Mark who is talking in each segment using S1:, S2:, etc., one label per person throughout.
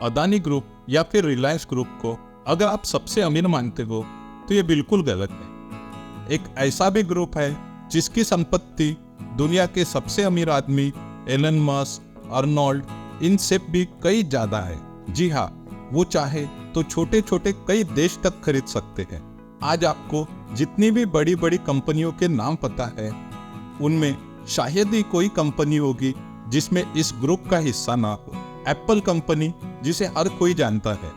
S1: Adani group या फिर Reliance group को अगर आप सबसे अमीर मानते हो तो ये बिल्कुल गलत है। एक ऐसा भी ग्रुप है जिसकी संपत्ति दुनिया के सबसे अमीर आदमी एलन मस्क, अर्नोल्ड, इनसे भी कई ज्यादा है। जी हाँ, वो चाहे तो छोटे छोटे कई देश तक खरीद सकते हैं। आज आपको जितनी भी बड़ी बड़ी कंपनियों के नाम पता है, उनमें शायद ही कोई कंपनी होगी जिसमें इस ग्रुप का हिस्सा ना हो। एप्पल कंपनी, जिसे हर कोई जानता है,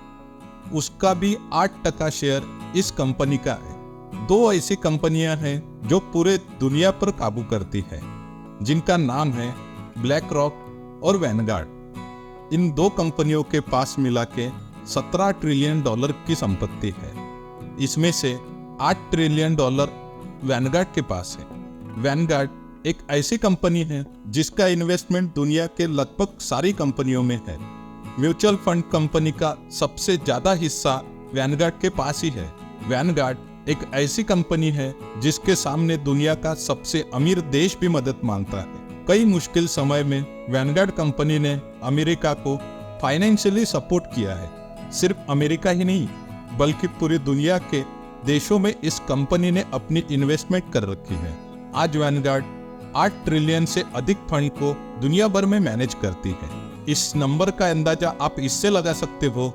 S1: उसका भी 8% शेयर इस कंपनी का है। दो ऐसी कंपनियां हैं जो पूरे दुनिया पर काबू करती है, जिनका नाम है ब्लैक रॉक और वैनगार्ड। इन दो कंपनियों के पास मिला के $17 ट्रिलियन की संपत्ति है। इसमें से $8 ट्रिलियन वैनगार्ड के पास है। वैनगार्ड एक ऐसी कंपनी है जिसका इन्वेस्टमेंट दुनिया के लगभग सारी कंपनियों में है। म्यूचुअल फंड कंपनी का सबसे ज्यादा हिस्सा वैनगार्ड के पास ही है। वैनगार्ड एक ऐसी कंपनी है जिसके सामने दुनिया का सबसे अमीर देश भी मदद मांगता है। कई मुश्किल समय में वैनगार्ड कंपनी ने अमेरिका को फाइनेंशियली सपोर्ट किया है। सिर्फ अमेरिका ही नहीं, बल्कि पूरी दुनिया के देशों में इस कंपनी ने अपनी इन्वेस्टमेंट कर रखी है। आज वैनगार्ड 8 ट्रिलियन से अधिक फंड को दुनिया भर में मैनेज करती है। इस नंबर का अंदाजा आप इससे लगा सकते हो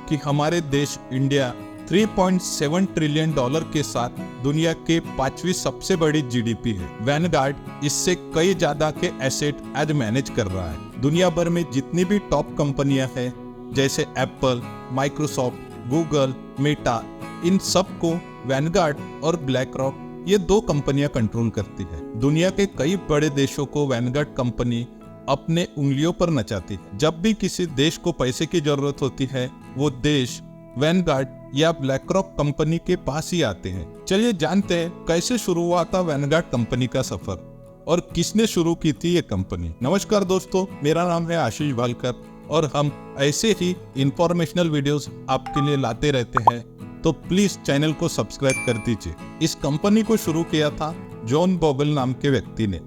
S1: कि हमारे देश इंडिया $3.7 ट्रिलियन के साथ दुनिया के 5वीं सबसे बड़ी जीडीपी है। वैनगार्ड इससे कई ज्यादा के एसेट आज मैनेज कर रहा है। दुनिया भर में जितनी भी टॉप कंपनियां हैं, जैसे एप्पल, माइक्रोसॉफ्ट, गूगल, मेटा, इन सब को वैनगार्ड और ब्लैक रॉक, ये दो कंपनियां कंट्रोल करती है। दुनिया के कई बड़े देशों को वैनगार्ड कंपनी अपने उंगलियों पर नचाती है। जब भी किसी देश को पैसे की जरूरत होती है, वो देश वैनगार्ड या ब्लैक रॉक कंपनी के पास ही आते हैं। चलिए जानते हैं कैसे शुरू हुआ था वैनगार्ड कंपनी का सफर और किसने शुरू की थी ये कंपनी। नमस्कार दोस्तों, मेरा नाम है आशीष वालकर और हम ऐसे ही इंफॉर्मेशनल वीडियोस आपके लिए लाते रहते हैं, तो प्लीज चैनल को सब्सक्राइब कर दीजिए। इस कंपनी को शुरू किया था जॉन बोगल नाम के व्यक्ति ने।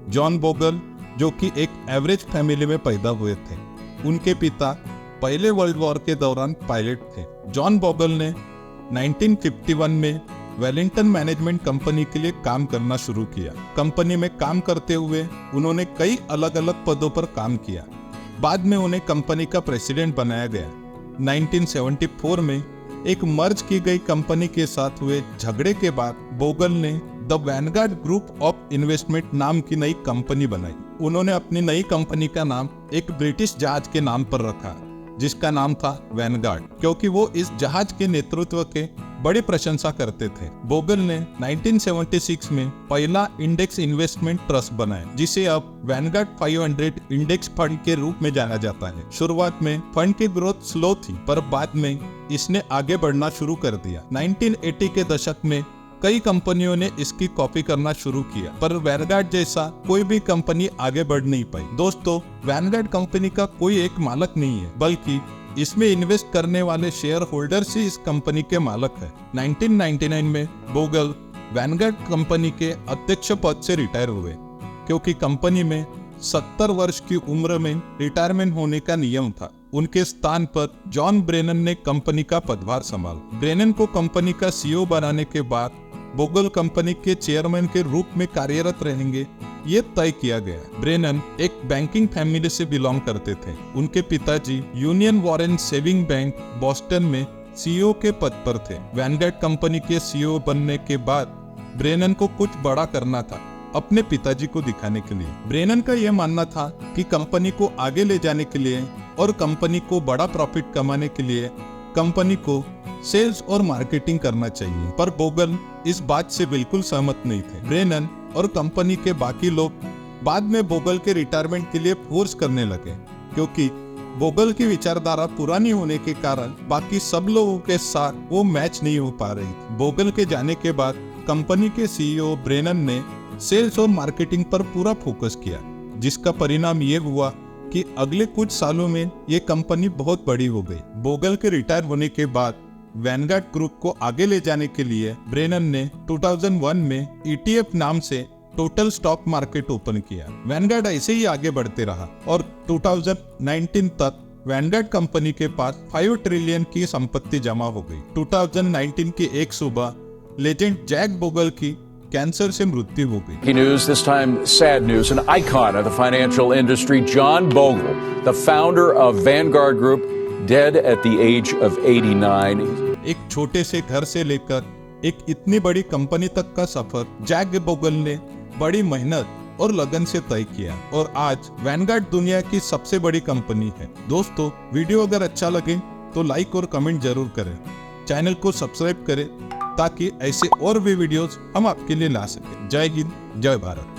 S1: जॉन बोगल जो कि एक एवरेज फैमिली में पैदा हुए थे। उनके पिता पहले वर्ल्ड वॉर के दौरान पायलट थे। जॉन बोगल ने 1951 में वेलिंगटन मैनेजमेंट कंपनी के लिए काम करना शुरू किया। कंपनी में काम करते हुए उन्होंने कई अलग अलग पदों पर काम किया। बाद में उन्हें कंपनी का प्रेसिडेंट बनाया गया। 1974 में एक मर्ज की गई कंपनी के साथ हुए झगड़े के बाद बोगल ने the Vanguard group of investment नाम की नई कंपनी बनाई। उन्होंने अपनी नई कंपनी का नाम एक ब्रिटिश जहाज के नाम पर रखा, जिसका नाम था वैनगार्ड, क्योंकि वो इस जहाज के नेतृत्व के बड़ी प्रशंसा करते थे। बोगल ने 1976 में पहला इंडेक्स इन्वेस्टमेंट ट्रस्ट बनाया, जिसे अब वैनगार्ड 500 इंडेक्स फंड के रूप में जाना जाता है। शुरुआत में फंड की ग्रोथ स्लो थी, पर बाद में इसने आगे बढ़ना शुरू कर दिया। 1980 के दशक में कई कंपनियों ने इसकी कॉपी करना शुरू किया, पर वैनगार्ड जैसा कोई भी कंपनी आगे बढ़ नहीं पाई। दोस्तों, वैनगार्ड कंपनी का कोई एक मालक नहीं है, बल्कि इसमें इन्वेस्ट करने वाले शेयर होल्डर्स ही इस कंपनी के मालक है। 1999 में बोगल वैनगार्ड कंपनी के अध्यक्ष पद से रिटायर हुए, क्योंकि कंपनी में 70 वर्ष की उम्र में रिटायरमेंट होने का नियम था। उनके स्थान पर जॉन ब्रेनन ने कंपनी का पदभार संभाला। ब्रेनन को कंपनी का सीईओ बनाने के बाद बोगल कंपनी के चेयरमैन के रूप में कार्यरत रहेंगे, ये तय किया गया। ब्रेनन एक बैंकिंग फैमिली से बिलोंग करते थे। उनके पिताजी union Warren saving bank Boston में सीईओ के पद पर थे। वैनगार्ड कंपनी के सीईओ बनने के बाद ब्रेनन को कुछ बड़ा करना था, अपने पिताजी को दिखाने के लिए। ब्रेनन का यह मानना था कि कंपनी को आगे ले जाने के लिए और कंपनी को बड़ा प्रॉफिट कमाने के लिए कंपनी को सेल्स और मार्केटिंग करना चाहिए, पर बोगल इस बात से बिल्कुल सहमत नहीं थे। ब्रेनन और कंपनी के बाकी लोग बाद में बोगल के रिटायरमेंट के लिए फोर्स करने लगे, क्योंकि बोगल की विचारधारा पुरानी होने के कारण बाकी सब लोगों के साथ वो मैच नहीं हो पा रही थी। बोगल के जाने के बाद कंपनी के सीईओ ब्रेनन ने सेल्स और मार्केटिंग पर पूरा फोकस किया, जिसका परिणाम ये हुआ कि अगले कुछ सालों में ये कंपनी बहुत बड़ी हो गई। बोगल के रिटायर होने के बाद वैनगार्ड ग्रुप को आगे ले जाने के लिए ब्रेनन ने 2001 में ETF नाम से टोटल स्टॉक मार्केट ओपन किया। वैनगार्ड ऐसे ही आगे बढ़ते रहा और 2019 तक वैनगार्ड कंपनी के पास 5 ट्रिलियन की संपत्ति जमा हो गई। 2019 की एक सुबह लेजेंड जैक बोगल की कैंसर से मृत्यु हो गई।
S2: News, this time sad news. An icon of the financial industry, John Bogle, the founder of Vanguard Group, dead at the age of 89.
S1: एक छोटे से घर से लेकर एक इतनी बड़ी कंपनी तक का सफर जैक बोगल ने बड़ी मेहनत और लगन से तय किया और आज वैनगार्ड दुनिया की सबसे बड़ी कंपनी है। दोस्तों, वीडियो अगर अच्छा लगे तो लाइक और कमेंट जरूर करें। चैनल को सब्सक्राइब करें ताकि ऐसे और भी वीडियोस हम आपके लिए ला सकें। जय हिंद, जय भारत।